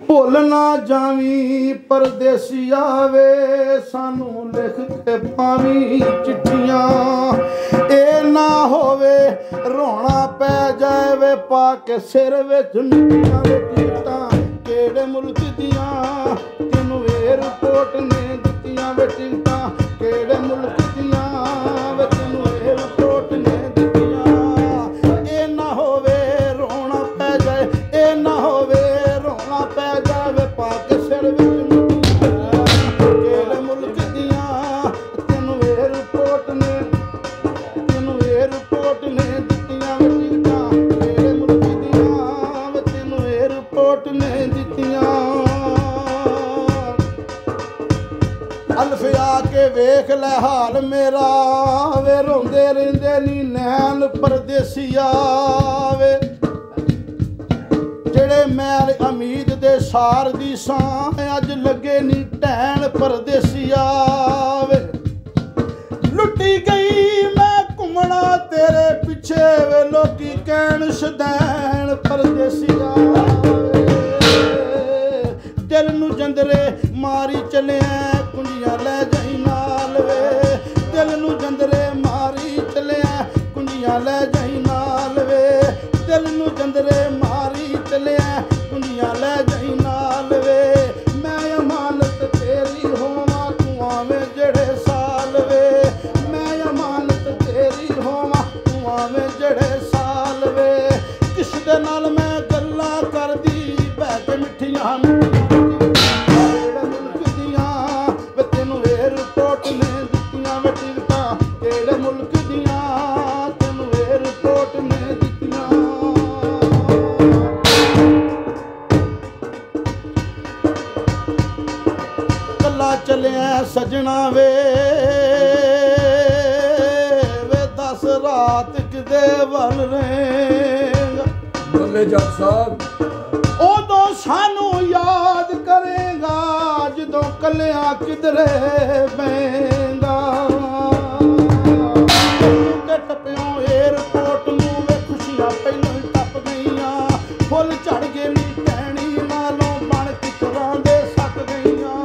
भुल ना जावी परदेसिया वे सानू लिख के पावी चिट्ठियां ए ना होवे रोना पै जाए वे पाके सिर विच मिट्टियां वे टिकटां केड़े मुल्क दियां तेनू एयरपोर्ट ने दित्तियां वे टिकटां केड़े मुल्क दियां वे तेनू एयरपोर्ट ने दित्तियां ए ना होवे रोना पै जाए ए ना होवे रोना पै जाए पाके सिर विच मिट्टियां केड़े मुल्क दियां तेनू एयरपोर्ट ने दित्तियां वे टिकटां केड़े मुल्क दियां वे तेनू एयरपोर्ट ने दित्तियां अल्फिया के वेख लै हाल मेरा वे रोंदे रहिंदे नी नैन परदेसिया वे जेड़े मैल उम्मीद दे सार दी सां अज लगे नी टैन परदेसिया वे लुटी गई मैं घुमना तेरे पिछे वे लोकी कहण शदैन परदेसिया दिल नू जंदरे मारी चलिया कुंजियां लै जाई नाल वे दिल नू जंदरे मारी चलिया कुंजियां लै जाई नाल वे दिल नू जंदरे मारी चलिया कुंजियां लै जाई नाल वे मैं अमानत तेरी होवां तू आवें जेड़े साल वे मैं अमानत तेरी होवां तू आवें जेड़े साल वे किस दे नाल मैं गल्लां करदी बह के मिठियां चलिया सजना वे दस रात किदे वल रहेगा बोले जट साहब उदों सानू याद करेगा जदों कलिया किधरे बहेगा टप्पियों एयरपोर्ट नू वे खुशियां पहलों ही टप गईयां फुल झड़ गए नी टहनी नालों बन किचरां दे सक गईयां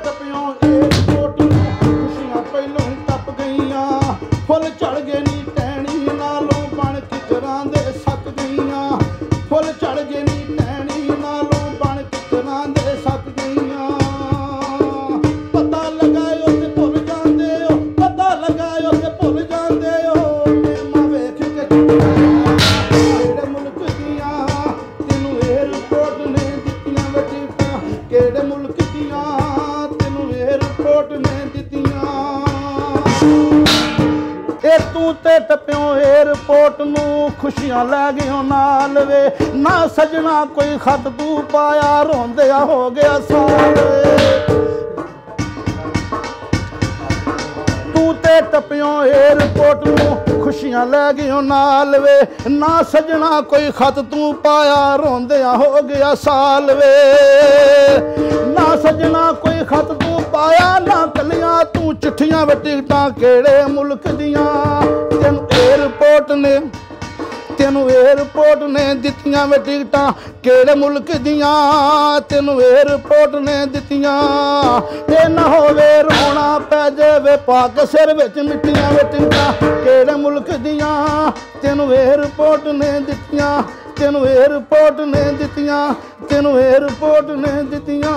टप्पियों एयरपोर्ट खुशियां पहलों ही टप गईयां फुल चढ़ गए नी टहनी नालों बन किचरां दे सक गईयां फुल चढ़ गए नी टहनी नालों बन किचरां दे सक गईयां पता लगायो ते भुल जांदे हो पता लगायो ते भुल जांदे हो मैं वेख के केड़े मुल्क दियां तेनू एयरपोर्ट ने दित्तियां वे टिकटां केड़े मुल्क दियां एयरपोर्ट ने दित्तियां ए तू ते टप्पियों एयरपोर्ट नू खुशियां लै गयो नाल वे ना सजना कोई खत तू पाया रोंदिया हो गया साल तू ते टप्पियों एयरपोर्ट नू खुशियां लै गयो नाल वे ना सजना कोई खत तू पाया रोंदिया हो गया साल वे ना सजना कोई खत तू पाया ना कलियां तू चिट्ठियां वे टिकटां केड़े मुल्क दियां तेनू एयरपोर्ट ने दित्तियां वे टिकटां केड़े मुल्क दियां तेनू एयरपोर्ट ने दित्तियां ते ना होवे रोना पै जावे पाके सिर विच मिट्टियां वे टिकटां केड़े मुल्क दियां तेनू एयरपोर्ट ने दित्तियां तेनू एयरपोर्ट ने दित्तियां तेनू एयरपोर्ट ने दित्तियां